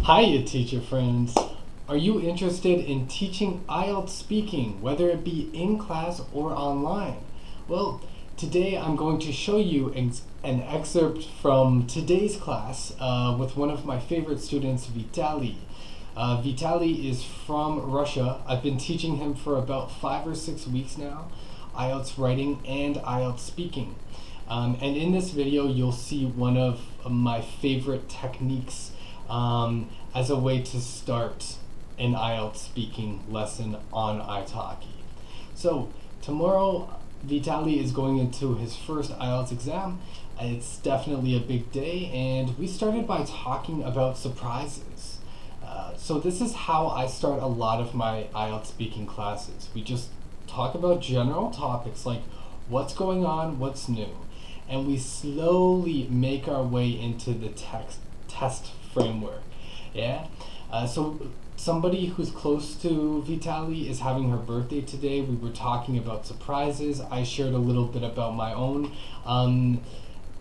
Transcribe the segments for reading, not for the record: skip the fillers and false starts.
Hiya, teacher friends. Are you interested in teaching IELTS speaking, whether it be in class or online? Well, today I'm going to show you an excerpt from today's class with one of my favorite students, Vitaly. Vitaly is from Russia. I've been teaching him for about 5 or 6 weeks now, IELTS writing and IELTS speaking. And in this video, you'll see one of my favorite techniques as a way to start an IELTS speaking lesson on iTalki. So tomorrow, Vitaly is going into his first IELTS exam. It's definitely a big day, and we started by talking about surprises. So this is how I start a lot of my IELTS speaking classes. We just talk about general topics like what's going on, what's new, and we slowly make our way into the test framework. Yeah. So somebody who's close to Vitaly is having her birthday today. We were talking about surprises. I shared a little bit about my own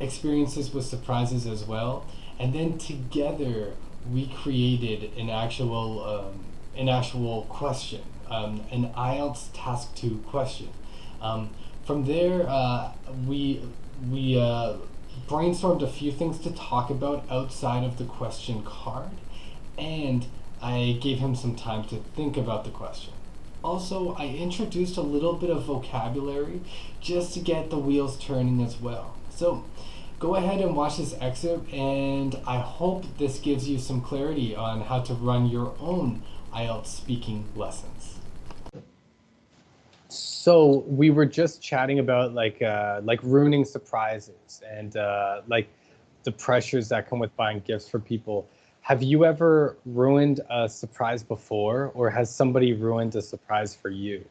experiences with surprises as well, and then together we created an actual question, an IELTS Task 2 question. From there, we brainstormed a few things to talk about outside of the question card, and I gave him some time to think about the question. Also, I introduced a little bit of vocabulary just to get the wheels turning as well. So go ahead and watch this excerpt, and I hope this gives you some clarity on how to run your own IELTS speaking lessons. So we were just chatting about like ruining surprises and like the pressures that come with buying gifts for people. Have you ever ruined a surprise before, or has somebody ruined a surprise for you?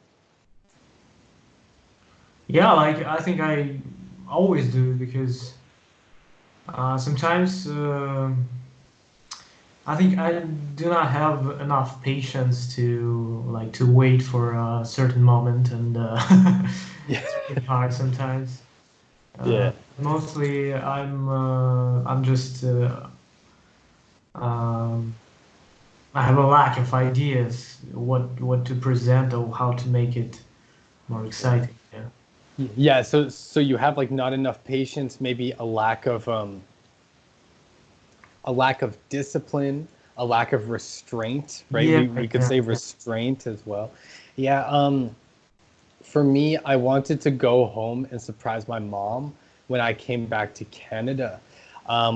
Yeah, like I think I always do because sometimes I think I do not have enough patience to wait for a certain moment, and Yeah. it's really hard sometimes. Yeah. Mostly, I'm just um, I have a lack of ideas what to present or how to make it more exciting. Yeah. Yeah, so you have like not enough patience, maybe a lack of discipline, a lack of restraint, right? Yeah, We could yeah, say yeah. restraint as well. Yeah, for me, I wanted to go home and surprise my mom when I came back to Canada,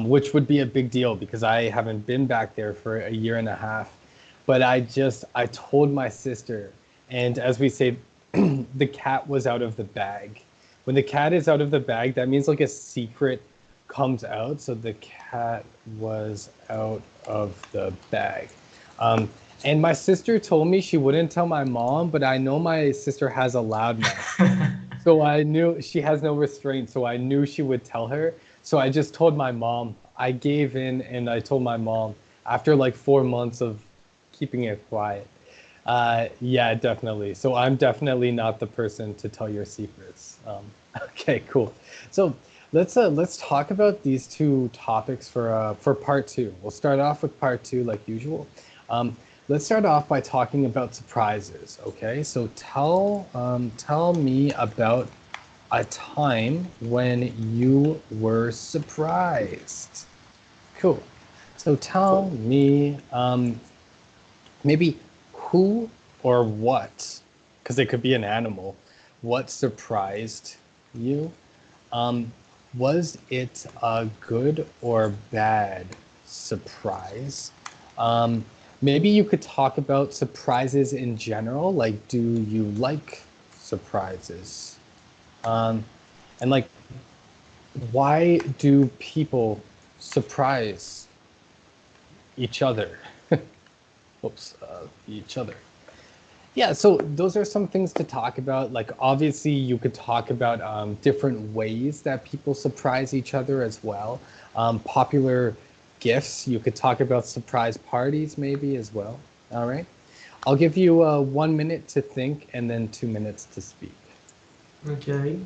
which would be a big deal because I haven't been back there for a year and a half. But I told my sister, and as we say, the cat was out of the bag. When the cat is out of the bag, that means like a secret comes out. So the cat was out of the bag. Um, and my sister told me she wouldn't tell my mom, but I know my sister has a loud mouth. So I knew she has no restraint. So I knew she would tell her. So I just told my mom. I gave in and I told my mom after like 4 months of keeping it quiet. Yeah, definitely. So I'm definitely not the person to tell your secrets. Okay, cool. So let's talk about these two topics for part two. We'll start off with part two like usual. Um, let's start off by talking about surprises. Okay, so tell me about a time when you were surprised. Cool. So tell me maybe who or what, because it could be an animal, what surprised you? Um, was it a good or bad surprise? Um, Maybe you could talk about surprises in general. Like, do you like surprises? Um, and like, why do people surprise each other? Oops, each other. Yeah, so those are some things to talk about. Like, obviously, you could talk about different ways that people surprise each other as well. Popular gifts, you could talk about surprise parties maybe as well. All right. I'll give you 1 minute to think and then 2 minutes to speak. Okay.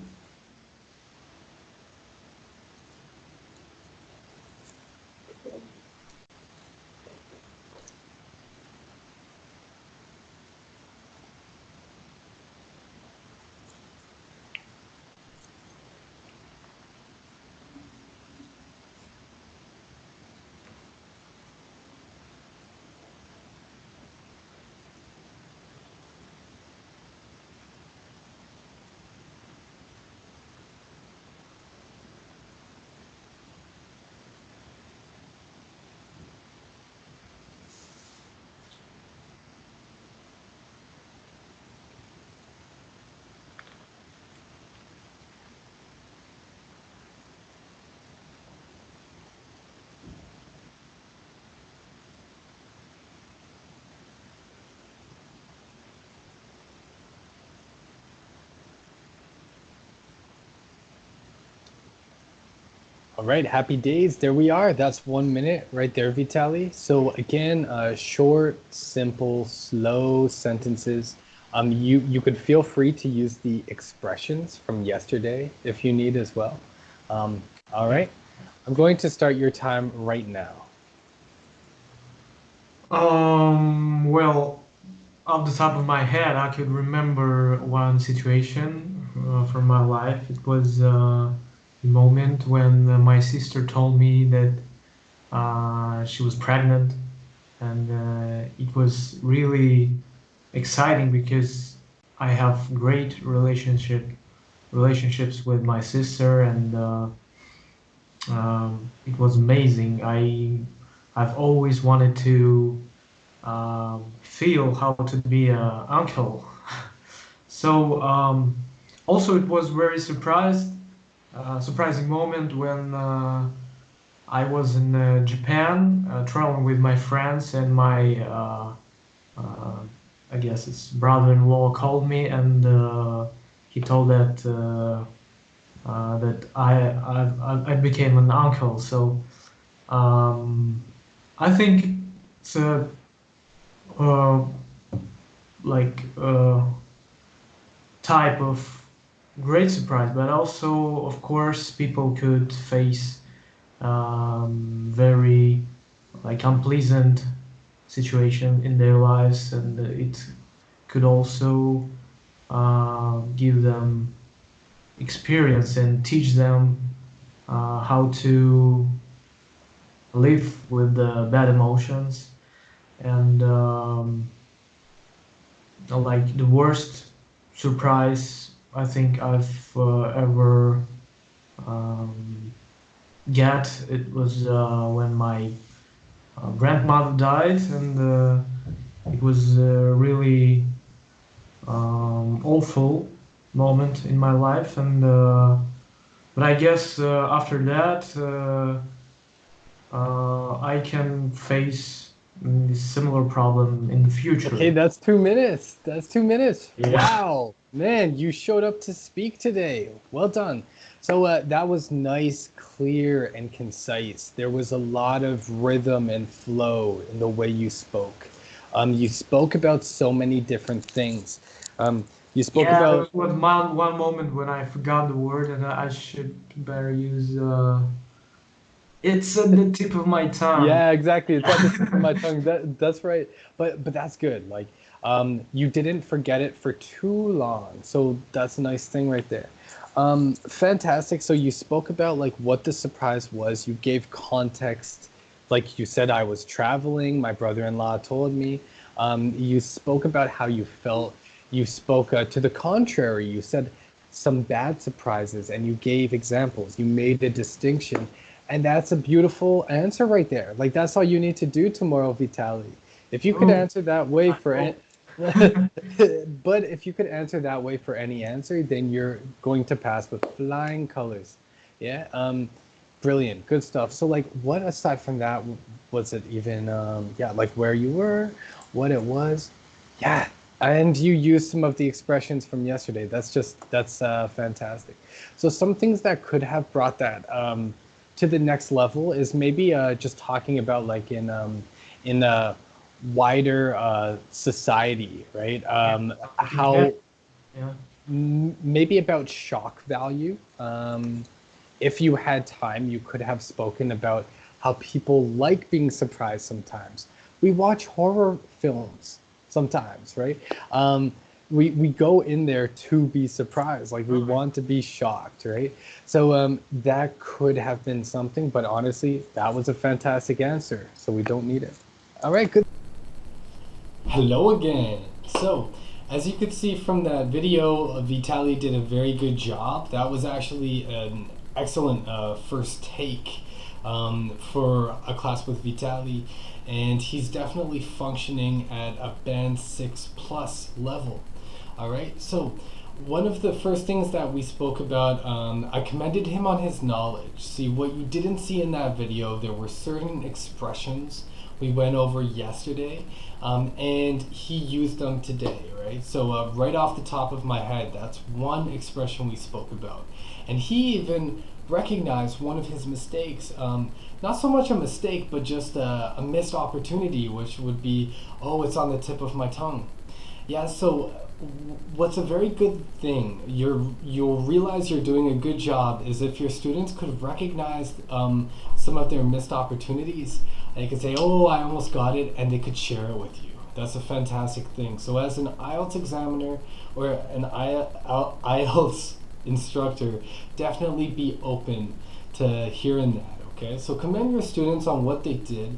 All right, happy days. There we are. That's 1 minute right there, Vitaly. So again, short, simple, slow sentences. You could feel free to use the expressions from yesterday if you need as well. All Yeah. right, I'm going to start your time right now. Well, off the top of my head, I could remember one situation from my life. It was the moment when my sister told me that she was pregnant, and it was really exciting because I have great relationships with my sister, and it was amazing. I've always wanted to feel how to be an uncle. So also it was very surprising moment when I was in Japan traveling with my friends, and my uh, I guess his brother-in-law called me, and he told that I became an uncle. So um, I think it's a uh, like type of great surprise, but also, of course, people could face very like unpleasant situation in their lives, and it could also give them experience and teach them how to live with the bad emotions. And like the worst surprise I think I've ever um, get, it was when my grandmother died, and it was a really awful moment in my life. And but I guess after that I can face this similar problem in the Okay, future. that's 2 minutes. That's 2 minutes. Yeah. Wow, man, you showed up to speak today. Well done. So that was nice, clear, and concise. There was a lot of rhythm and flow in the way you spoke. You spoke about so many different things. You spoke Yeah, there about was one moment when I forgot the word, and I should better use. It's at the tip of my tongue. Yeah, exactly. It's at the tip of my tongue. That's right. But that's good. Like you didn't forget it for too long. So that's a nice thing right there. Fantastic. So you spoke about like what the surprise was. You gave context. Like you said, I was traveling. My brother-in-law told me. You spoke about how you felt. You spoke to the contrary. You said some bad surprises and you gave examples. You made a distinction, and that's a beautiful answer right there. Like that's all you need to do tomorrow, Vitaly. If you could Oh, answer that way I for hope. but if you could answer that way for any answer, then you're going to pass with flying colors. Yeah. Brilliant. Good stuff. So like what aside from that was it even yeah, like where you were, what it was? Yeah. And you used some of the expressions from yesterday. That's fantastic. So some things that could have brought that to the next level is maybe just talking about like in a wider society, right? Yeah, okay. How Yeah. maybe about shock value. If you had time, you could have spoken about how people like being surprised sometimes. We watch horror films sometimes, right? We go in there to be surprised, like we All right. want to be shocked, right? So that could have been something, but honestly, that was a fantastic answer, so we don't need it. All right, good. Hello again. So, as you could see from that video, Vitaly did a very good job. That was actually an excellent first take for a class with Vitaly, and he's definitely functioning at a band 6 plus level. All right, so one of the first things that we spoke about, I commended him on his knowledge. See, what you didn't see in that video, there were certain expressions we went over yesterday, and he used them today, right? So right off the top of my head, that's one expression we spoke about. And he even recognize one of his mistakes. Not so much a mistake, but just a missed opportunity, which would be, oh, it's on the tip of my tongue. Yeah, so what's a very good thing, you'll realize you're doing a good job, is if your students could recognize some of their missed opportunities. They could say, oh, I almost got it, and they could share it with you. That's a fantastic thing. So as an IELTS examiner or an IELTS instructor, definitely be open to hearing that. Okay, so commend your students on what they did.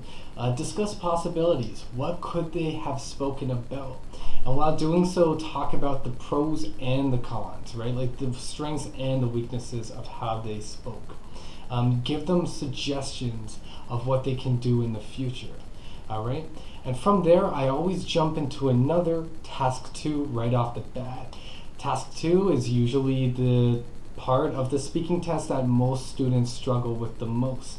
Discuss possibilities. What could they have spoken about? And while doing so, talk about the pros and the cons, right? Like the strengths and the weaknesses of how they spoke. Give them suggestions of what they can do in the future. All right? And from there, I always jump into another task 2 right off the bat. Task 2 is usually the part of the speaking test that most students struggle with the most.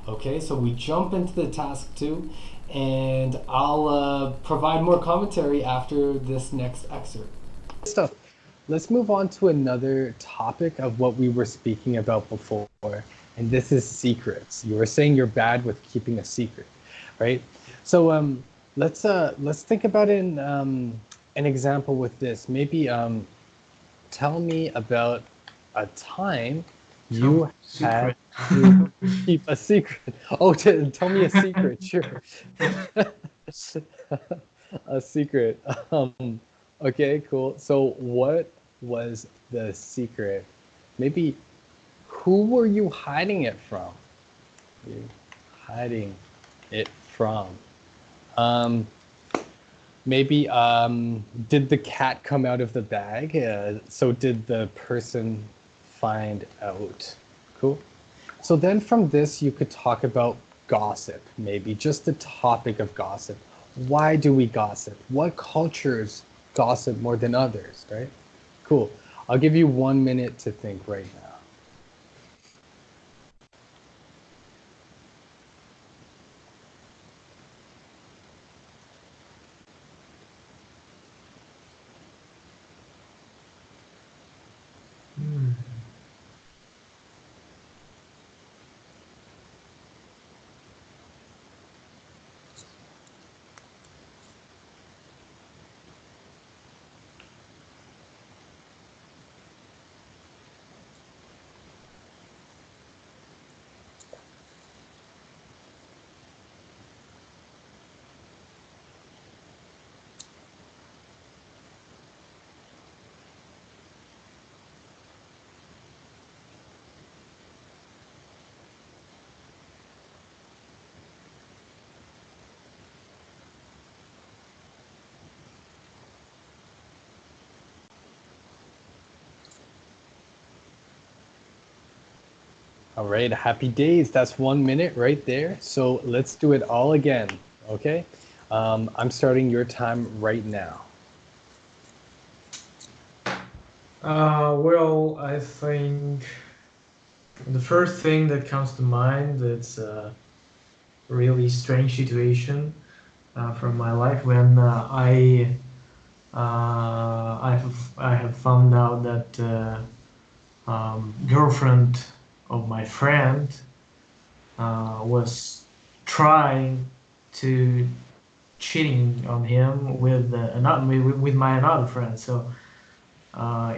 Okay, so we jump into the task 2, and I'll provide more commentary after this next excerpt. Stuff. Let's move on to another topic of what we were speaking about before, and this is secrets. You were saying you're bad with keeping a secret, right? So let's think about an example with this. Maybe tell me about a time you had to keep a secret. Oh, tell me a secret, sure. A secret. Okay, cool. So what was the secret? Maybe who were you hiding it from? You hiding it from? Maybe did the cat come out of the bag? So did the person find out? Cool. So then from this, you could talk about gossip, maybe just the topic of gossip. Why do we gossip? What cultures gossip more than others, right? Cool. I'll give you 1 minute to think right now. All right, happy days. That's 1 minute right there. So let's do it all again, okay? I'm starting your time right now. Well, I think the first thing that comes to mind is a really strange situation from my life when I have found out that girlfriend of my friend was trying to cheating on him with my another friend. So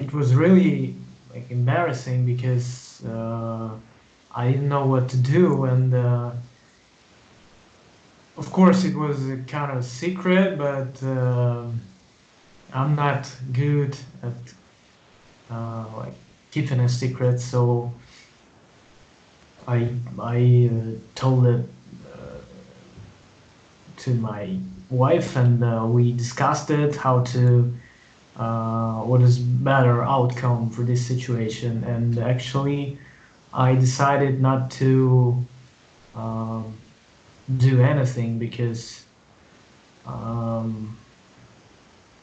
it was really like embarrassing because I didn't know what to do, and of course it was a kind of secret, but I'm not good at like keeping a secret, so I told it to my wife, and we discussed it, how to what is better outcome for this situation. And actually I decided not to do anything because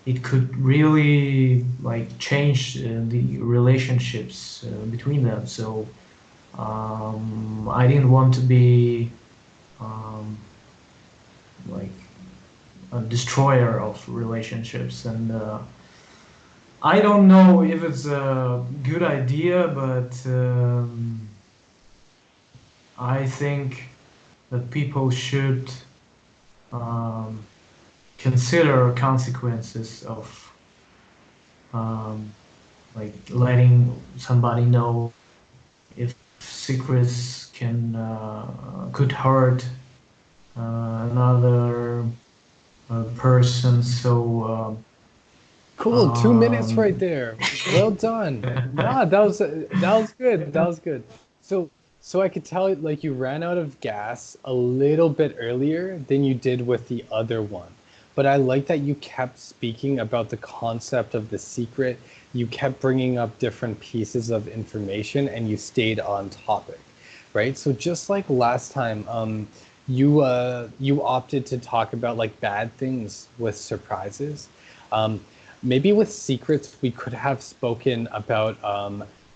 it could really like change the relationships between them. So I didn't want to be like a destroyer of relationships, and I don't know if it's a good idea, but I think that people should um, consider consequences of um, like letting somebody know if secrets can could hurt another person. So Cool, 2 minutes right um, there. Well done. Nah, that was good. That was good. So so I could tell like you ran out of gas a little bit earlier than you did with the other one. But I like that you kept speaking about the concept of the secret. You kept bringing up different pieces of information and you stayed on topic, right? So just like last time, you opted to talk about like bad things with surprises. Um, Maybe with secrets, we could have spoken about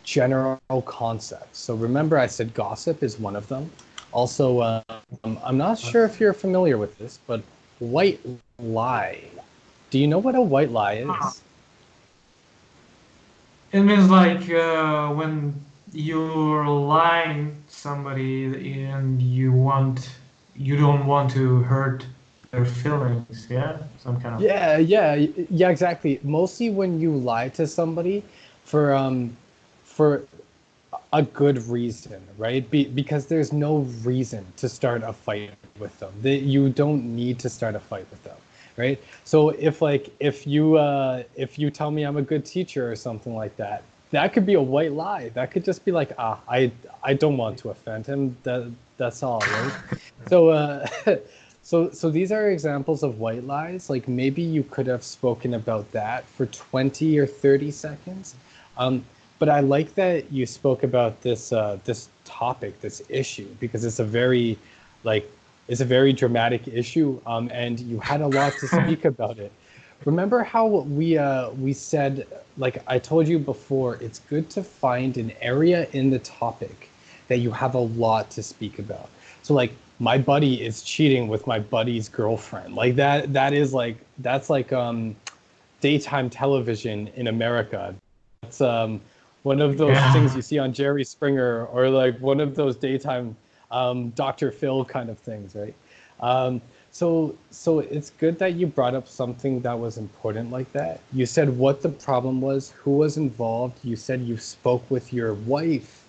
general concepts. So remember, I said gossip is one of them. Also, I'm not sure if you're familiar with this, but white lie. Do you know what a white lie is? it means like when you're lying to somebody and you don't want to hurt their feelings, yeah? Some kind of. Yeah, exactly. Mostly when you lie to somebody for a good reason, right? Because there's no reason to start a fight with them. You don't need to start a fight with them, right? So if you tell me I'm a good teacher or something like that, that could be a white lie. That could just be like, I don't want to offend him. That's all, right? So so these are examples of white lies. Like maybe you could have spoken about that for 20 or 30 seconds. But I like that you spoke about this topic, this issue, because like it's a very dramatic issue, and you had a lot to speak about it. Remember how we said, like I told you before, it's good to find an area in the topic that you have a lot to speak about. So like my buddy is cheating with my buddy's girlfriend. Like that's like daytime television in America. It's one of those things Yeah. you see on Jerry Springer or like one of those daytime Dr. Phil kind of things, right? So it's good that you brought up something that was important like that. You said what the problem was, who was involved. You said you spoke with your wife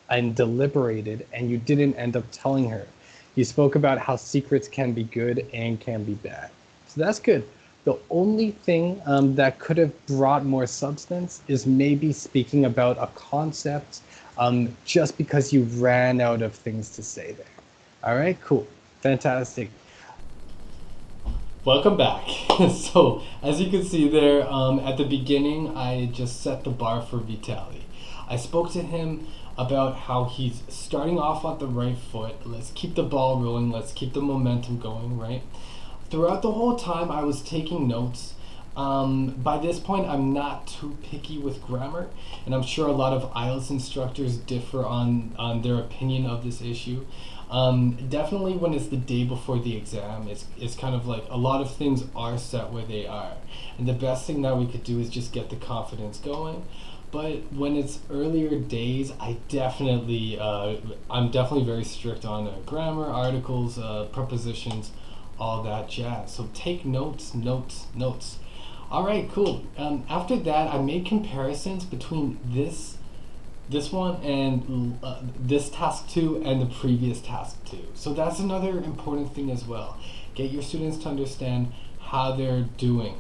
and deliberated, and you didn't end up telling her. You spoke about how secrets can be good and can be bad. So that's good. The only thing that could have brought more substance is maybe speaking about a concept just because you ran out of things to say there. All right, cool. Fantastic. Welcome back. So, as you can see there, at the beginning, I just set the bar for Vitaly. I spoke to him about how he's starting off on the right foot. Let's keep the ball rolling. Let's keep the momentum going, right? Throughout the whole time, I was taking notes. By this point, I'm not too picky with grammar, and I'm sure a lot of IELTS instructors differ on their opinion of this issue. Definitely when it's the day before the exam, it's kind of like a lot of things are set where they are. And the best thing that we could do is just get the confidence going. But when it's earlier days, I'm definitely very strict on grammar, articles, prepositions, all that jazz. So take notes, notes, notes. All right, cool. After that, I made comparisons between this one and this task two and the previous task two. So that's another important thing as well. Get your students to understand how they're doing.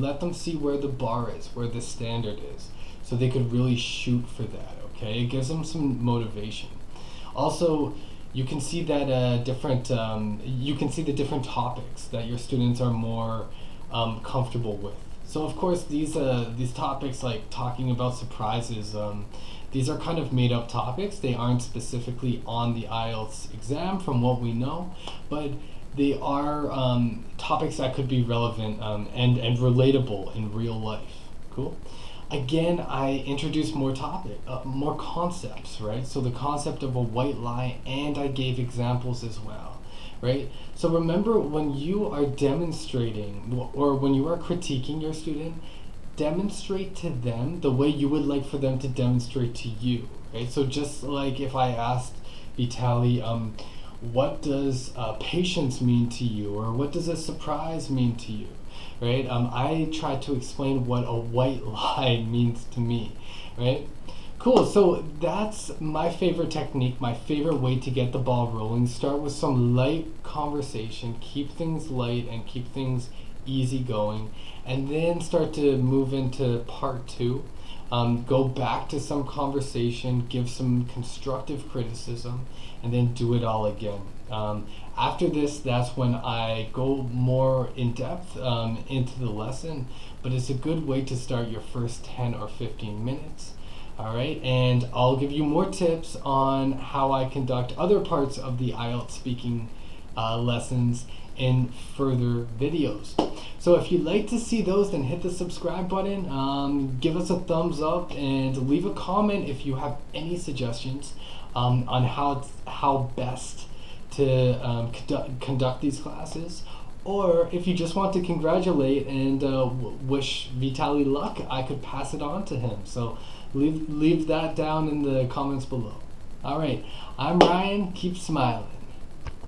Let them see where the bar is, where the standard is, so they could really shoot for that. Okay, it gives them some motivation. Also, you can see that you can see the different topics that your students are more comfortable with. So of course these topics like talking about surprises, these are kind of made up topics. They aren't specifically on the IELTS exam from what we know, but they are topics that could be relevant and relatable in real life. Cool. Again, I introduced more concepts, right? So the concept of a white lie, and I gave examples as well, right? So remember, when you are demonstrating or when you are critiquing your student, demonstrate to them the way you would like for them to demonstrate to you, right? So just like if I asked Vitaly, what does patience mean to you, or what does a surprise mean to you, right? I try to explain what a white lie means to me, right? Cool. So that's my favorite technique, my favorite way to get the ball rolling. Start with some light conversation, keep things light and keep things easy going, and then start to move into part two. Go back to some conversation, give some constructive criticism, and then do it all again. After this, that's when I go more in depth into the lesson, but it's a good way to start your first 10 or 15 minutes. All right, and I'll give you more tips on how I conduct other parts of the IELTS speaking lessons in further videos. So if you'd like to see those, then hit the subscribe button, give us a thumbs up, and leave a comment if you have any suggestions on how best to conduct these classes. Or if you just want to congratulate and wish Vitaly luck, I could pass it on to him. So leave that down in the comments below. All right, I'm Ryan. Keep smiling.